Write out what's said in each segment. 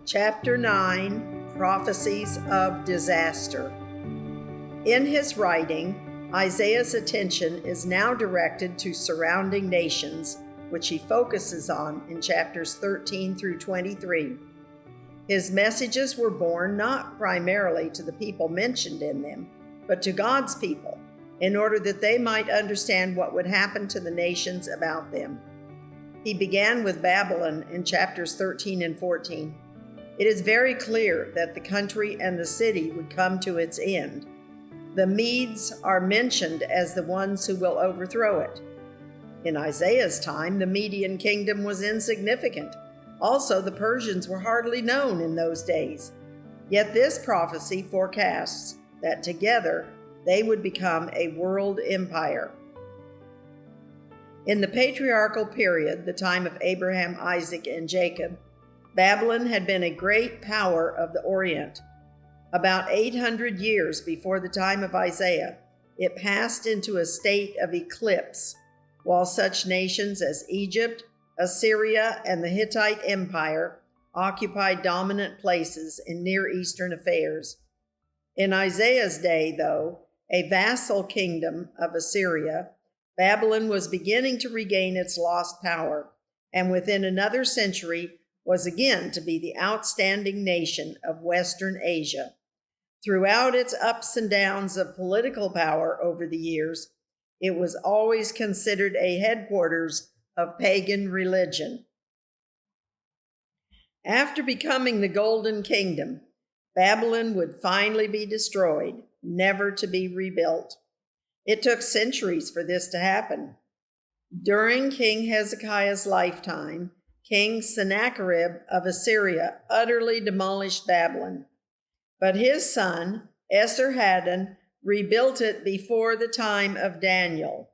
Chapter 9, Prophecies of Disaster. In his writing, Isaiah's attention is now directed to surrounding nations, which he focuses on in chapters 13 through 23. His messages were borne not primarily to the people mentioned in them, but to God's people, in order that they might understand what would happen to the nations about them. He began with Babylon in chapters 13 and 14. It is very clear that the country and the city would come to its end. The Medes are mentioned as the ones who will overthrow it. In Isaiah's time, the Median kingdom was insignificant. Also, the Persians were hardly known in those days. Yet this prophecy forecasts that together they would become a world empire. In the patriarchal period, the time of Abraham, Isaac, and Jacob, Babylon had been a great power of the Orient. About 800 years before the time of Isaiah, it passed into a state of eclipse, while such nations as Egypt, Assyria, and the Hittite Empire occupied dominant places in Near Eastern affairs. In Isaiah's day, though, a vassal kingdom of Assyria, Babylon was beginning to regain its lost power, and within another century was again to be the outstanding nation of Western Asia. Throughout its ups and downs of political power over the years, it was always considered a headquarters of pagan religion. After becoming the Golden Kingdom, Babylon would finally be destroyed, never to be rebuilt. It took centuries for this to happen. During King Hezekiah's lifetime, King Sennacherib of Assyria utterly demolished Babylon. But his son, Esarhaddon, rebuilt it before the time of Daniel.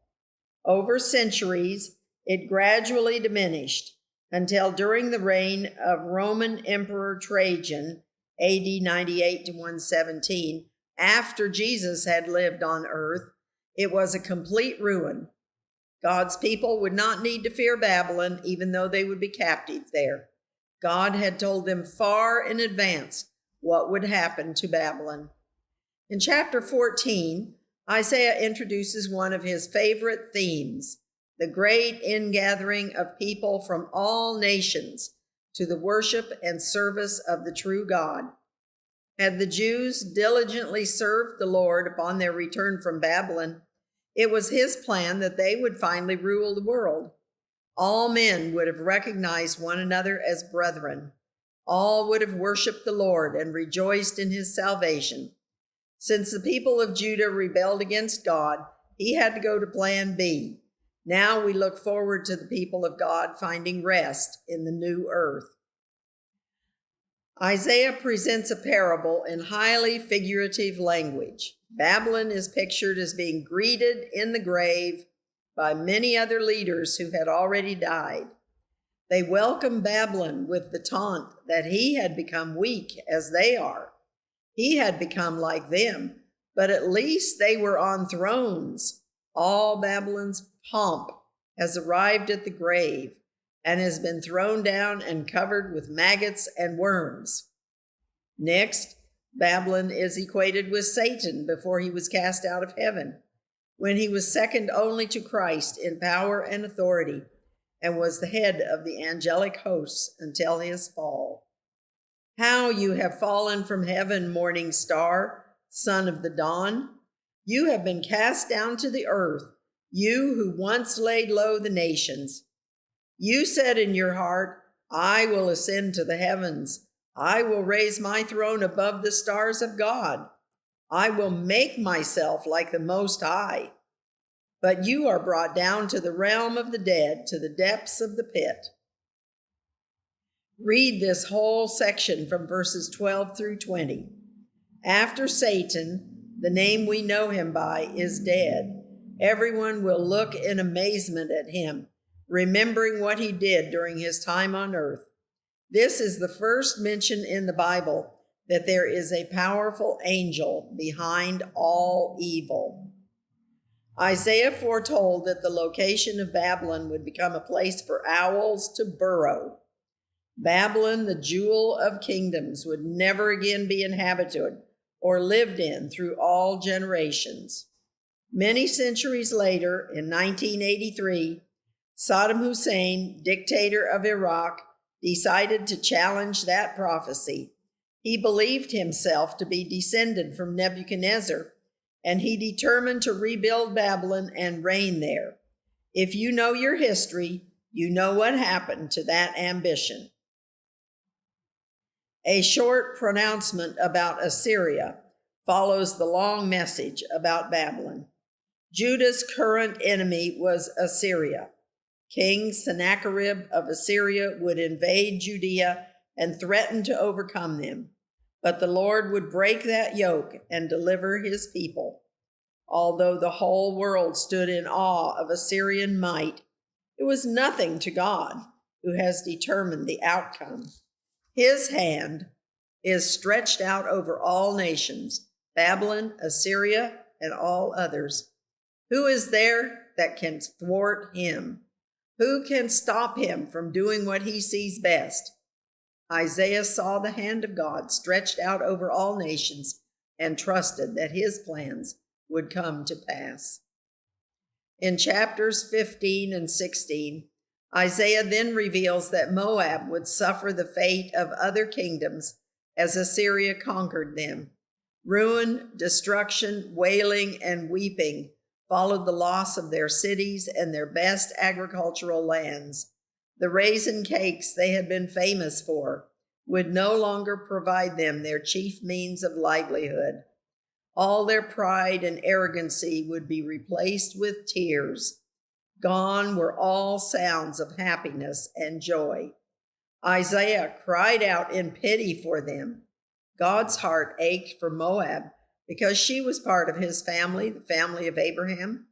Over centuries, it gradually diminished until during the reign of Roman Emperor Trajan, AD 98 to 117, after Jesus had lived on earth, it was a complete ruin. God's people would not need to fear Babylon, even though they would be captive there. God had told them far in advance what would happen to Babylon. In chapter 14, Isaiah introduces one of his favorite themes, the great ingathering of people from all nations to the worship and service of the true God. Had the Jews diligently served the Lord upon their return from Babylon, it was his plan that they would finally rule the world. All men would have recognized one another as brethren. All would have worshiped the Lord and rejoiced in his salvation. Since the people of Judah rebelled against God, he had to go to plan B. Now we look forward to the people of God finding rest in the new earth. Isaiah presents a parable in highly figurative language. Babylon is pictured as being greeted in the grave by many other leaders who had already died. They welcome Babylon with the taunt that he had become weak as they are. He had become like them, but at least they were on thrones. All Babylon's pomp has arrived at the grave and has been thrown down and covered with maggots and worms. Next, Babylon is equated with Satan before he was cast out of heaven, when he was second only to Christ in power and authority, and was the head of the angelic hosts until his fall. How you have fallen from heaven, morning star, son of the dawn! You have been cast down to the earth, you who once laid low the nations. You said in your heart, I will ascend to the heavens. I will raise my throne above the stars of God. I will make myself like the Most High. But you are brought down to the realm of the dead, to the depths of the pit. Read this whole section from verses 12 through 20. After Satan, the name we know him by, is dead, everyone will look in amazement at him, remembering what he did during his time on earth. This is the first mention in the Bible that there is a powerful angel behind all evil. Isaiah foretold that the location of Babylon would become a place for owls to burrow. Babylon, the jewel of kingdoms, would never again be inhabited or lived in through all generations. Many centuries later, in 1983, Saddam Hussein, dictator of Iraq, decided to challenge that prophecy. He believed himself to be descended from Nebuchadnezzar, and he determined to rebuild Babylon and reign there. If you know your history, you know what happened to that ambition. A short pronouncement about Assyria follows the long message about Babylon. Judah's current enemy was Assyria. King Sennacherib of Assyria would invade Judea and threaten to overcome them, but the Lord would break that yoke and deliver his people. Although the whole world stood in awe of Assyrian might, it was nothing to God, who has determined the outcome. His hand is stretched out over all nations, Babylon, Assyria, and all others. Who is there that can thwart him? Who can stop him from doing what he sees best? Isaiah saw the hand of God stretched out over all nations and trusted that his plans would come to pass. In chapters 15 and 16, Isaiah then reveals that Moab would suffer the fate of other kingdoms as Assyria conquered them. Ruin, destruction, wailing, and weeping followed the loss of their cities and their best agricultural lands. The raisin cakes they had been famous for would no longer provide them their chief means of livelihood. All their pride and arrogancy would be replaced with tears. Gone were all sounds of happiness and joy. Isaiah cried out in pity for them. God's heart ached for Moab because she was part of his family, the family of Abraham.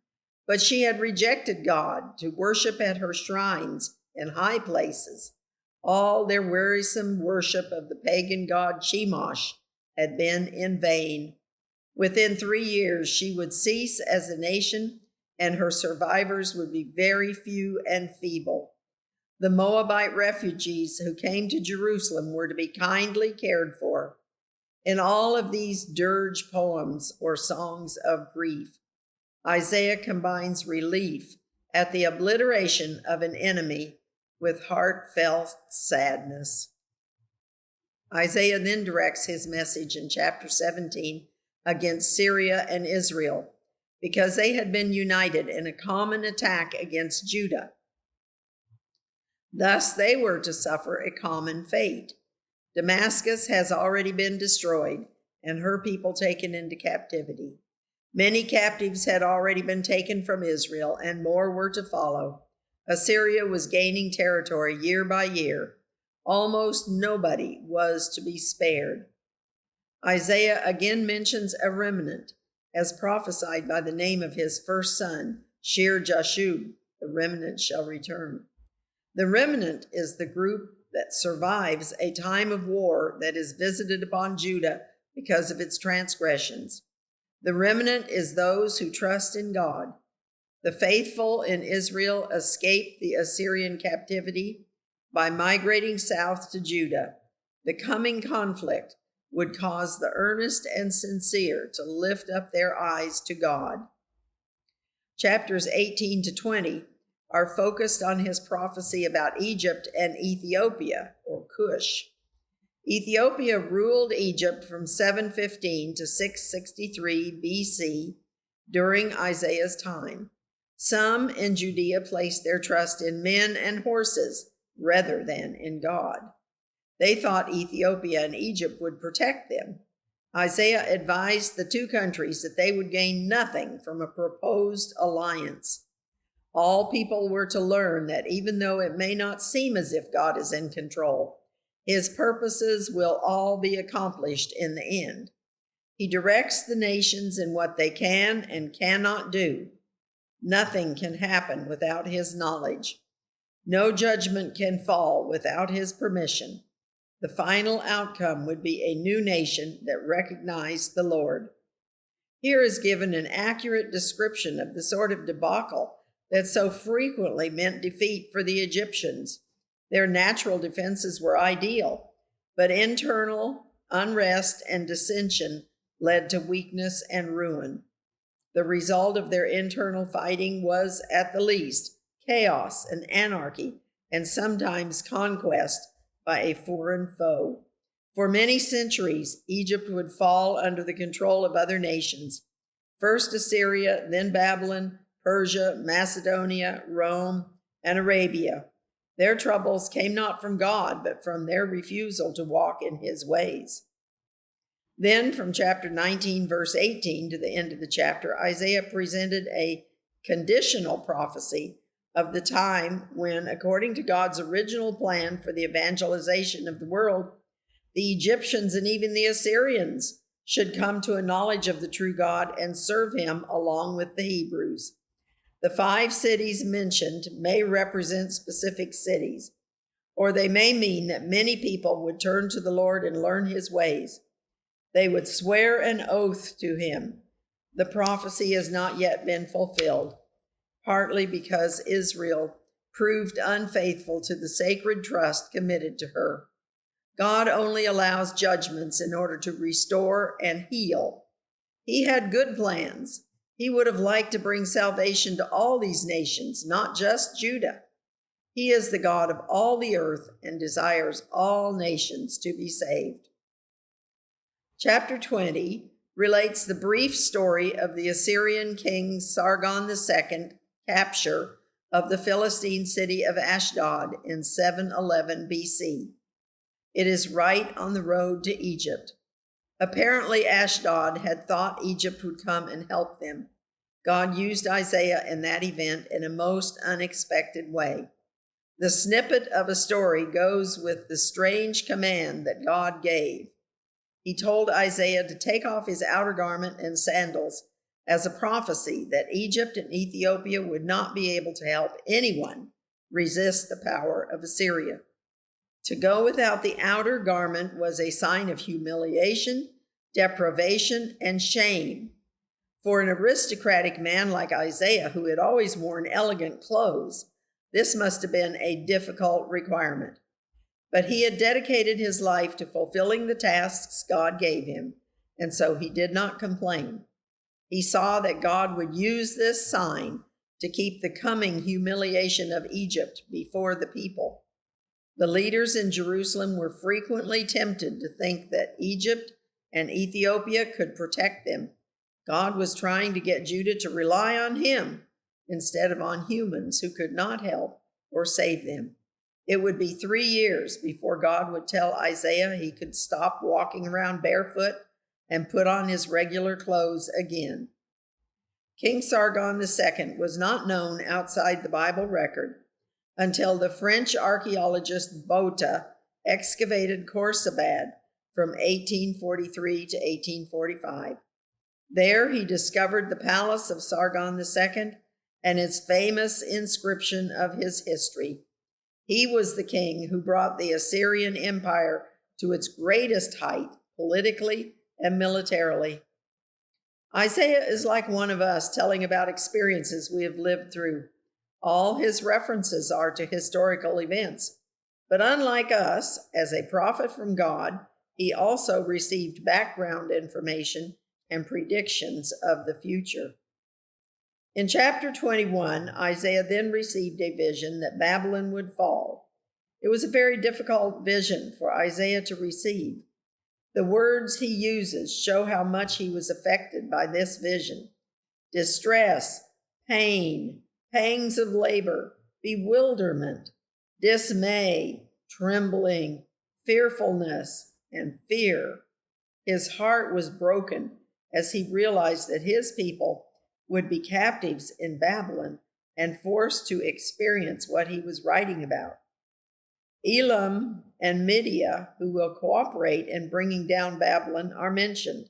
But she had rejected God to worship at her shrines and high places. All their wearisome worship of the pagan god Chemosh had been in vain. Within 3 years, she would cease as a nation, and her survivors would be very few and feeble. The Moabite refugees who came to Jerusalem were to be kindly cared for. In all of these dirge poems or songs of grief, Isaiah combines relief at the obliteration of an enemy with heartfelt sadness. Isaiah then directs his message in chapter 17 against Syria and Israel because they had been united in a common attack against Judah. Thus, they were to suffer a common fate. Damascus has already been destroyed and her people taken into captivity. Many captives had already been taken from Israel, and more were to follow. Assyria was gaining territory year by year. Almost nobody was to be spared. Isaiah again mentions a remnant, as prophesied by the name of his first son, Shear-Jashub, the remnant shall return. The remnant is the group that survives a time of war that is visited upon Judah because of its transgressions. The remnant is those who trust in God. The faithful in Israel escaped the Assyrian captivity by migrating south to Judah. The coming conflict would cause the earnest and sincere to lift up their eyes to God. Chapters 18 to 20 are focused on his prophecy about Egypt and Ethiopia, or Cush. Ethiopia ruled Egypt from 715 to 663 BC during Isaiah's time. Some in Judea placed their trust in men and horses rather than in God. They thought Ethiopia and Egypt would protect them. Isaiah advised the two countries that they would gain nothing from a proposed alliance. All people were to learn that even though it may not seem as if God is in control, his purposes will all be accomplished in the end. He directs the nations in what they can and cannot do. Nothing can happen without his knowledge. No judgment can fall without his permission. The final outcome would be a new nation that recognized the Lord. Here is given an accurate description of the sort of debacle that so frequently meant defeat for the Egyptians. Their natural defenses were ideal, but internal unrest and dissension led to weakness and ruin. The result of their internal fighting was, at the least, chaos and anarchy, and sometimes conquest by a foreign foe. For many centuries, Egypt would fall under the control of other nations. First Assyria, then Babylon, Persia, Macedonia, Rome, and Arabia. Their troubles came not from God, but from their refusal to walk in his ways. Then, from chapter 19, verse 18 to the end of the chapter, Isaiah presented a conditional prophecy of the time when, according to God's original plan for the evangelization of the world, the Egyptians and even the Assyrians should come to a knowledge of the true God and serve him along with the Hebrews. The 5 cities mentioned may represent specific cities, or they may mean that many people would turn to the Lord and learn his ways. They would swear an oath to him. The prophecy has not yet been fulfilled, partly because Israel proved unfaithful to the sacred trust committed to her. God only allows judgments in order to restore and heal. He had good plans. He would have liked to bring salvation to all these nations, not just Judah. He is the God of all the earth and desires all nations to be saved. Chapter 20 relates the brief story of the Assyrian king Sargon II capture of the Philistine city of Ashdod in 711 BC. It is right on the road to Egypt. Apparently, Ashdod had thought Egypt would come and help them. God used Isaiah in that event in a most unexpected way. The snippet of a story goes with the strange command that God gave. He told Isaiah to take off his outer garment and sandals as a prophecy that Egypt and Ethiopia would not be able to help anyone resist the power of Assyria. To go without the outer garment was a sign of humiliation, deprivation, and shame. For an aristocratic man like Isaiah, who had always worn elegant clothes, this must have been a difficult requirement. But he had dedicated his life to fulfilling the tasks God gave him, and so he did not complain. He saw that God would use this sign to keep the coming humiliation of Egypt before the people. The leaders in Jerusalem were frequently tempted to think that Egypt and Ethiopia could protect them. God was trying to get Judah to rely on him instead of on humans who could not help or save them. It would be 3 years before God would tell Isaiah he could stop walking around barefoot and put on his regular clothes again. King Sargon II was not known outside the Bible record until the French archaeologist Botta excavated Khorsabad from 1843 to 1845. There he discovered the palace of Sargon II and its famous inscription of his history. He was the king who brought the Assyrian Empire to its greatest height politically and militarily. Isaiah is like one of us telling about experiences we have lived through. All his references are to historical events. But unlike us, as a prophet from God, he also received background information and predictions of the future. In chapter 21, Isaiah then received a vision that Babylon would fall. It was a very difficult vision for Isaiah to receive. The words he uses show how much he was affected by this vision. Distress, pain, pangs of labor, bewilderment, dismay, trembling, fearfulness, and fear. His heart was broken as he realized that his people would be captives in Babylon and forced to experience what he was writing about. Elam and Media, who will cooperate in bringing down Babylon, are mentioned.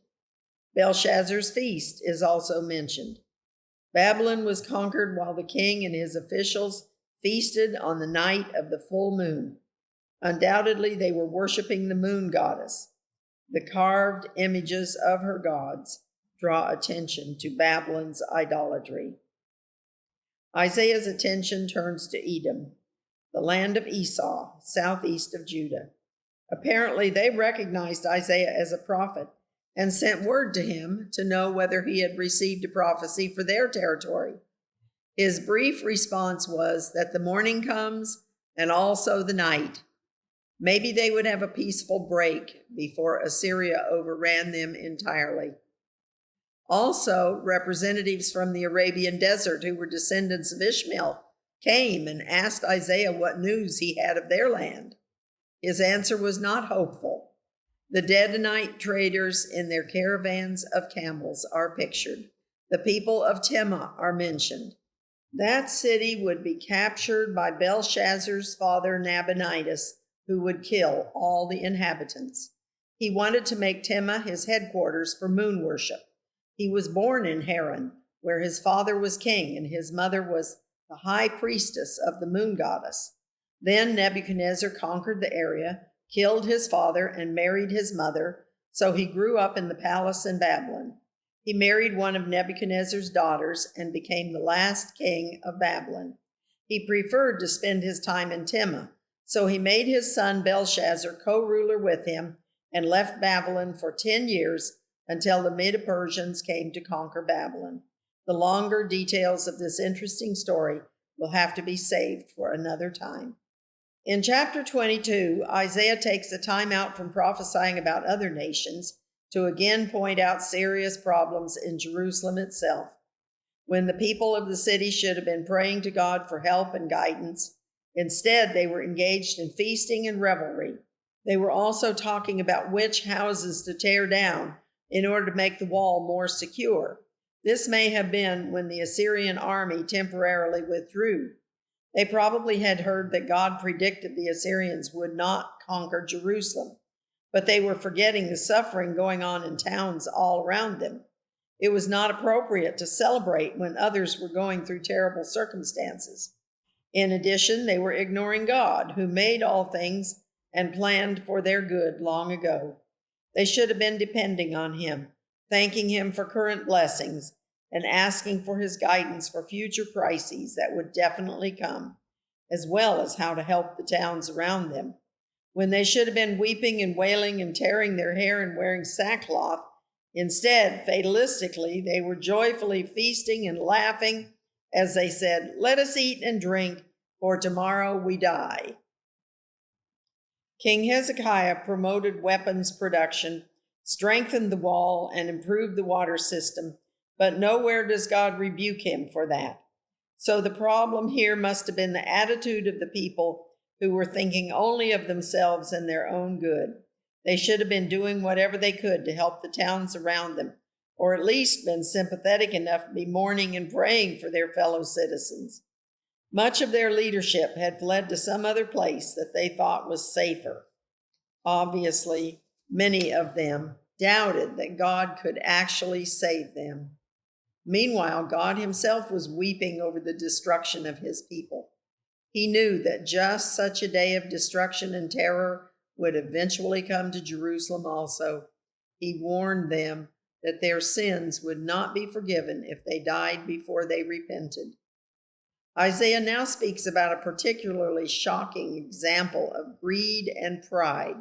Belshazzar's feast is also mentioned. Babylon was conquered while the king and his officials feasted on the night of the full moon. Undoubtedly, they were worshiping the moon goddess. The carved images of her gods draw attention to Babylon's idolatry. Isaiah's attention turns to Edom. the land of Esau, southeast of Judah. Apparently, they recognized Isaiah as a prophet and sent word to him to know whether he had received a prophecy for their territory. His brief response was that the morning comes and also the night. Maybe they would have a peaceful break before Assyria overran them entirely. Also, representatives from the Arabian desert who were descendants of Ishmael came and asked Isaiah what news he had of their land. His answer was not hopeful. The Dedanite traders in their caravans of camels are pictured. The people of Tema are mentioned. That city would be captured by Belshazzar's father Nabonidus, who would kill all the inhabitants. He wanted to make Tema his headquarters for moon worship. He was born in Haran, where his father was king and his mother was the high priestess of the moon goddess. Then Nebuchadnezzar conquered the area, killed his father, and married his mother, so he grew up in the palace in Babylon. He married one of Nebuchadnezzar's daughters and became the last king of Babylon. He preferred to spend his time in Tema, so he made his son Belshazzar co-ruler with him and left Babylon for 10 years until the Medo-Persians came to conquer Babylon. The longer details of this interesting story will have to be saved for another time. In chapter 22, Isaiah takes a time out from prophesying about other nations to again point out serious problems in Jerusalem itself. When the people of the city should have been praying to God for help and guidance, instead they were engaged in feasting and revelry. They were also talking about which houses to tear down in order to make the wall more secure. This may have been when the Assyrian army temporarily withdrew. They probably had heard that God predicted the Assyrians would not conquer Jerusalem, but they were forgetting the suffering going on in towns all around them. It was not appropriate to celebrate when others were going through terrible circumstances. In addition, they were ignoring God, who made all things and planned for their good long ago. They should have been depending on Him, thanking Him for current blessings, and asking for His guidance for future crises that would definitely come, as well as how to help the towns around them. When they should have been weeping and wailing and tearing their hair and wearing sackcloth, instead, fatalistically, they were joyfully feasting and laughing as they said, "Let us eat and drink, for tomorrow we die." King Hezekiah promoted weapons production, strengthened the wall, and improved the water system, but nowhere does God rebuke him for that. So the problem here must have been the attitude of the people who were thinking only of themselves and their own good. They should have been doing whatever they could to help the towns around them, or at least been sympathetic enough to be mourning and praying for their fellow citizens. Much of their leadership had fled to some other place that they thought was safer. Obviously, many of them doubted that God could actually save them. Meanwhile, God himself was weeping over the destruction of his people. He knew that just such a day of destruction and terror would eventually come to Jerusalem also. He warned them that their sins would not be forgiven if they died before they repented. Isaiah now speaks about a particularly shocking example of greed and pride.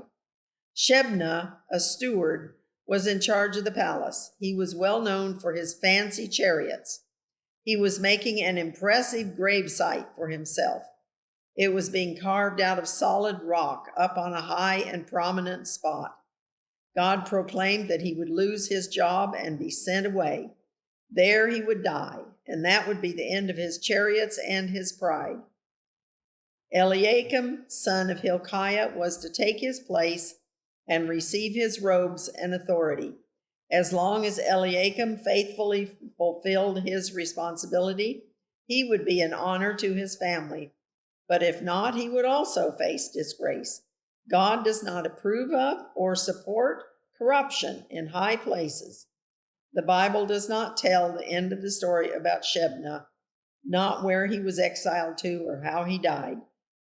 Shebna, a steward, was in charge of the palace. He was well known for his fancy chariots. He was making an impressive gravesite for himself. It was being carved out of solid rock up on a high and prominent spot. God proclaimed that he would lose his job and be sent away. There he would die, and that would be the end of his chariots and his pride. Eliakim, son of Hilkiah, was to take his place and receive his robes and authority. As long as Eliakim faithfully fulfilled his responsibility, he would be an honor to his family. But if not, he would also face disgrace. God does not approve of or support corruption in high places. The Bible does not tell the end of the story about Shebna, not where he was exiled to or how he died,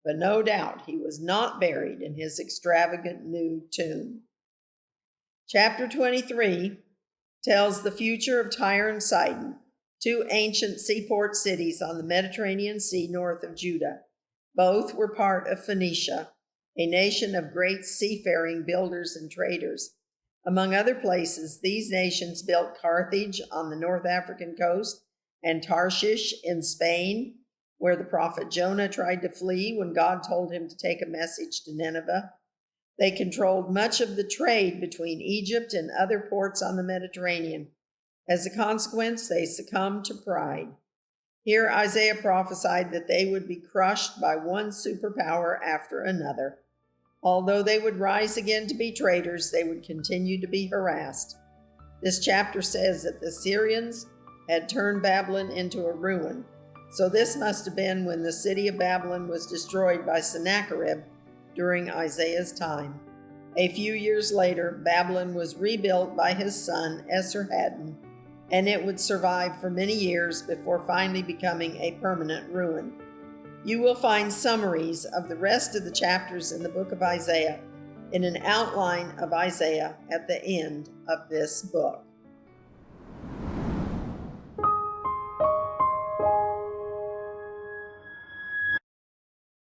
but no doubt he was not buried in his extravagant new tomb. Chapter 23 tells the future of Tyre and Sidon, two ancient seaport cities on the Mediterranean Sea north of Judah. Both were part of Phoenicia, a nation of great seafaring builders and traders. Among other places, these nations built Carthage on the North African coast and Tarshish in Spain, where the prophet Jonah tried to flee when God told him to take a message to Nineveh. They controlled much of the trade between Egypt and other ports on the Mediterranean. As a consequence, they succumbed to pride. Here, Isaiah prophesied that they would be crushed by one superpower after another. Although they would rise again to be traitors, they would continue to be harassed. This chapter says that the Syrians had turned Babylon into a ruin. So this must have been when the city of Babylon was destroyed by Sennacherib during Isaiah's time. A few years later, Babylon was rebuilt by his son Esarhaddon, and it would survive for many years before finally becoming a permanent ruin. You will find summaries of the rest of the chapters in the book of Isaiah in an outline of Isaiah at the end of this book.